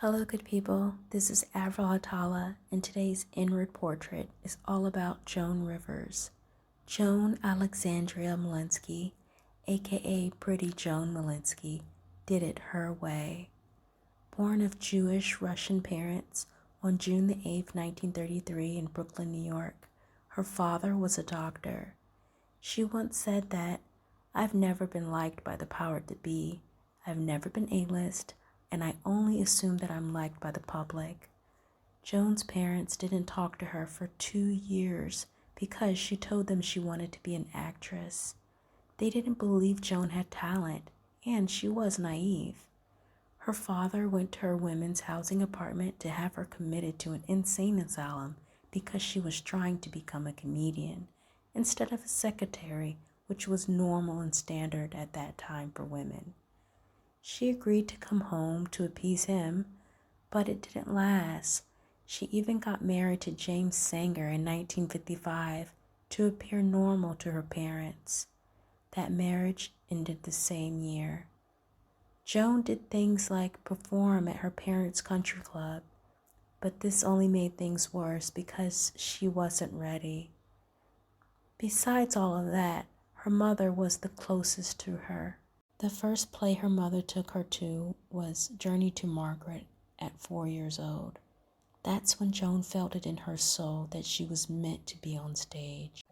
Hello, good people. This is Avril, and today's inward portrait is all about Joan Rivers. Joan Alexandra Molinsky, aka Pretty Joan Molinsky, did it her way. Born of Jewish Russian parents on June the 8th, 1933 in Brooklyn, New York, her father was a doctor. She once said that, "I've never been liked by the power to be. I've never been A-list, and I only assume that I'm liked by the public." Joan's parents didn't talk to her for 2 years because she told them she wanted to be an actress. They didn't believe Joan had talent, and she was naive. Her father went to her women's housing apartment to have her committed to an insane asylum because she was trying to become a comedian instead of a secretary, which was normal and standard at that time for women. She agreed to come home to appease him, but it didn't last. She even got married to James Sanger in 1955 to appear normal to her parents. That marriage ended the same year. Joan did things like perform at her parents' country club, but this only made things worse because she wasn't ready. Besides all of that, her mother was the closest to her. The first play her mother took her to was Journey to Margaret at 4 years old. That's when Joan felt it in her soul that she was meant to be on stage.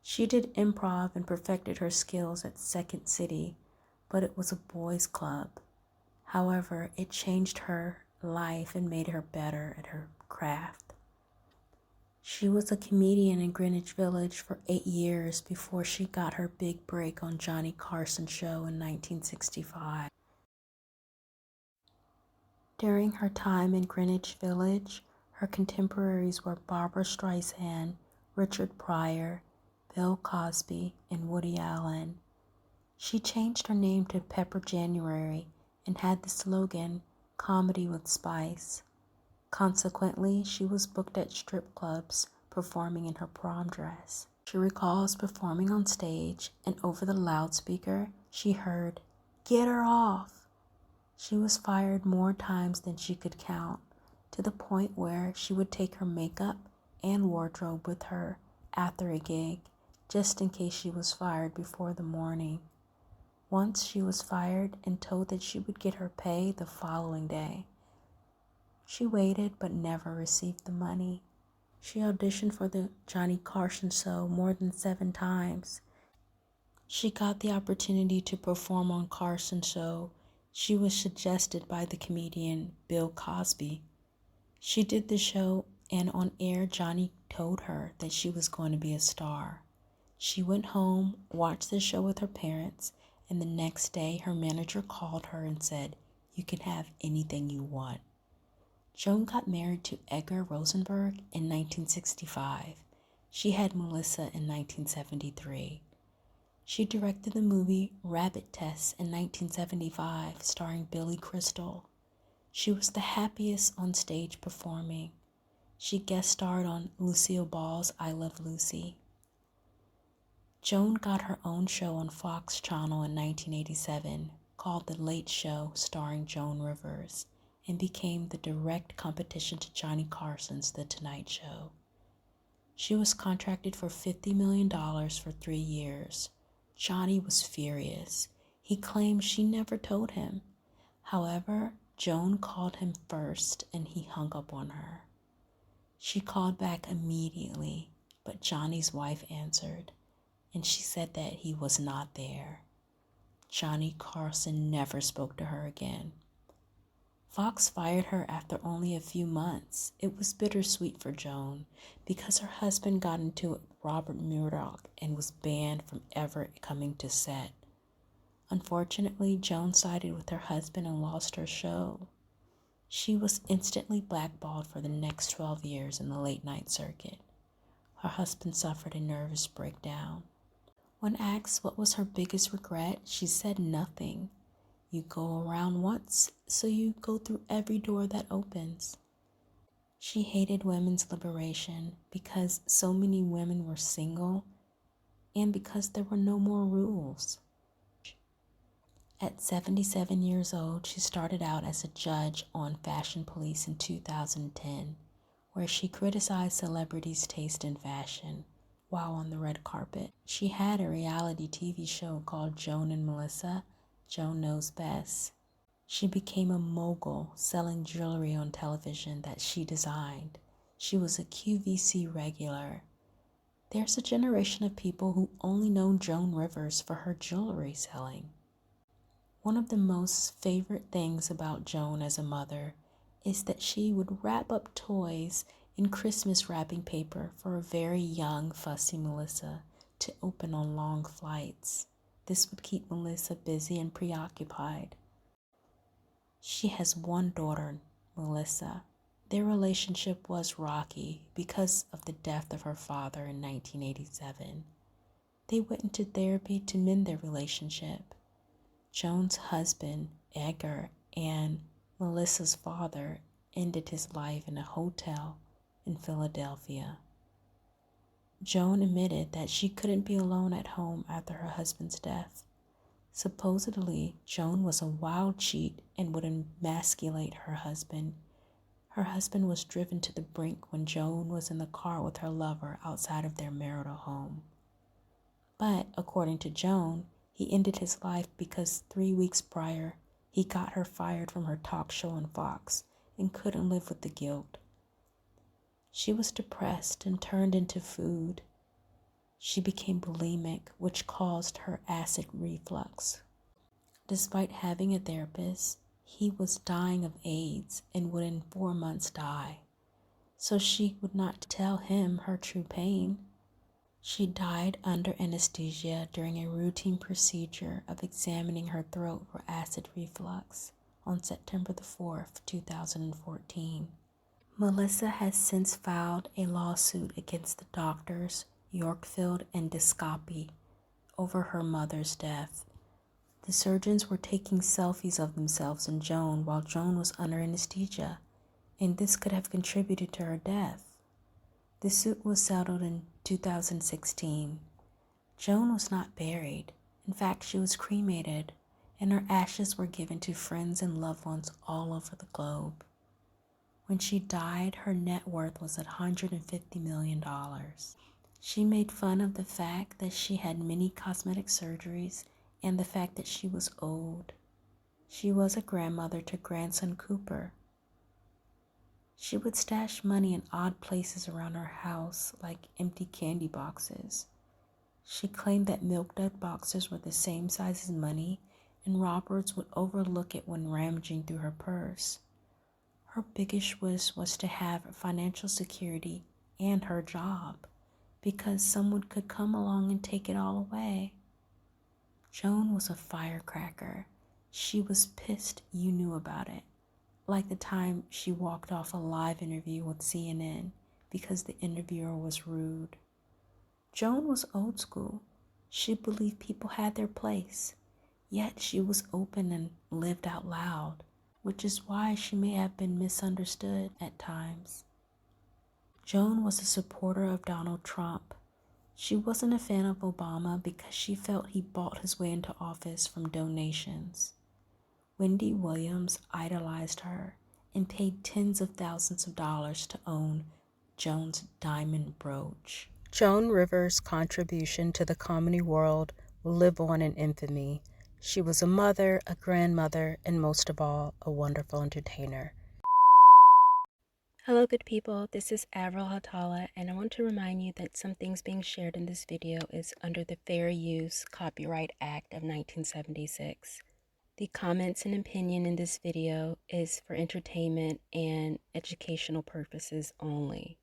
She did improv and perfected her skills at Second City, but it was a boys' club. However, it changed her life and made her better at her craft. She was a comedian in Greenwich Village for 8 years before she got her big break on Johnny Carson's show in 1965. During her time in Greenwich Village, her contemporaries were Barbra Streisand, Richard Pryor, Bill Cosby, and Woody Allen. She changed her name to Pepper January and had the slogan, "Comedy with Spice." Consequently, she was booked at strip clubs, performing in her prom dress. She recalls performing on stage, and over the loudspeaker, she heard, "Get her off!" She was fired more times than she could count, to the point where she would take her makeup and wardrobe with her after a gig, just in case she was fired before the morning. Once she was fired and told that she would get her pay the following day. She waited but never received the money. She auditioned for the Johnny Carson show more than 7 times. She got the opportunity to perform on Carson's show. She was suggested by the comedian Bill Cosby. She did the show, and on air Johnny told her that she was going to be a star. She went home, watched the show with her parents, and the next day her manager called her and said, "You can have anything you want." Joan got married to Edgar Rosenberg in 1965. She had Melissa in 1973. She directed the movie Rabbit Test in 1975, starring Billy Crystal. She was the happiest on stage performing. She guest starred on Lucille Ball's I Love Lucy. Joan got her own show on Fox Channel in 1987 called The Late Show, starring Joan Rivers, and became the direct competition to Johnny Carson's The Tonight Show. She was contracted for $50 million for 3 years. Johnny was furious. He claimed she never told him. However, Joan called him first and he hung up on her. She called back immediately, but Johnny's wife answered, and she said that he was not there. Johnny Carson never spoke to her again. Fox fired her after only a few months. It was bittersweet for Joan because her husband got into it with Robert Murdoch and was banned from ever coming to set. Unfortunately, Joan sided with her husband and lost her show. She was instantly blackballed for the next 12 years in the late-night circuit. Her husband suffered a nervous breakdown. When asked what was her biggest regret, she said nothing. You go around once, so you go through every door that opens. She hated women's liberation because so many women were single and because there were no more rules. At 77 years old, she started out as a judge on Fashion Police in 2010, where she criticized celebrities' taste in fashion while on the red carpet. She had a reality TV show called Joan and Melissa, Joan Knows Best. She became a mogul selling jewelry on television that she designed. She was a QVC regular. There's a generation of people who only know Joan Rivers for her jewelry selling. One of the most favorite things about Joan as a mother is that she would wrap up toys in Christmas wrapping paper for a very young, fussy Melissa to open on long flights. This would keep Melissa busy and preoccupied. She has one daughter, Melissa. Their relationship was rocky because of the death of her father in 1987. They went into therapy to mend their relationship. Joan's husband, Edgar, and Melissa's father ended his life in a hotel in Philadelphia. Joan admitted that she couldn't be alone at home after her husband's death. Supposedly, Joan was a wild cheat and would emasculate her husband. Her husband was driven to the brink when Joan was in the car with her lover outside of their marital home. But, according to Joan, he ended his life because 3 weeks prior, he got her fired from her talk show on Fox and couldn't live with the guilt. She was depressed and turned into food. She became bulimic, which caused her acid reflux. Despite having a therapist, he was dying of AIDS and would in 4 months die. So she would not tell him her true pain. She died under anesthesia during a routine procedure of examining her throat for acid reflux on September the 4th, 2014. Melissa has since filed a lawsuit against the doctors Yorkfield and Descopy over her mother's death. The surgeons were taking selfies of themselves and Joan while Joan was under anesthesia, and this could have contributed to her death. The suit was settled in 2016. Joan was not buried. In fact, she was cremated, and her ashes were given to friends and loved ones all over the globe. When she died, her net worth was at $150 million. She made fun of the fact that she had many cosmetic surgeries and the fact that she was old. She was a grandmother to grandson Cooper. She would stash money in odd places around her house, like empty candy boxes. She claimed that milk dud boxes were the same size as money, and robbers would overlook it when rummaging through her purse. Her biggest wish was to have financial security and her job, because someone could come along and take it all away. Joan was a firecracker. She was pissed you knew about it, like the time she walked off a live interview with CNN because the interviewer was rude. Joan was old school. She believed people had their place, yet she was open and lived out loud, which is why she may have been misunderstood at times. Joan was a supporter of Donald Trump. She wasn't a fan of Obama because she felt he bought his way into office from donations. Wendy Williams idolized her and paid tens of thousands of dollars to own Joan's diamond brooch. Joan Rivers' contribution to the comedy world will live on in infamy. She was a mother, a grandmother, and most of all, a wonderful entertainer. Hello good people, this is Avril, and I want to remind you that some things being shared in this video is under the Fair Use Copyright Act of 1976. The comments and opinion in this video is for entertainment and educational purposes only.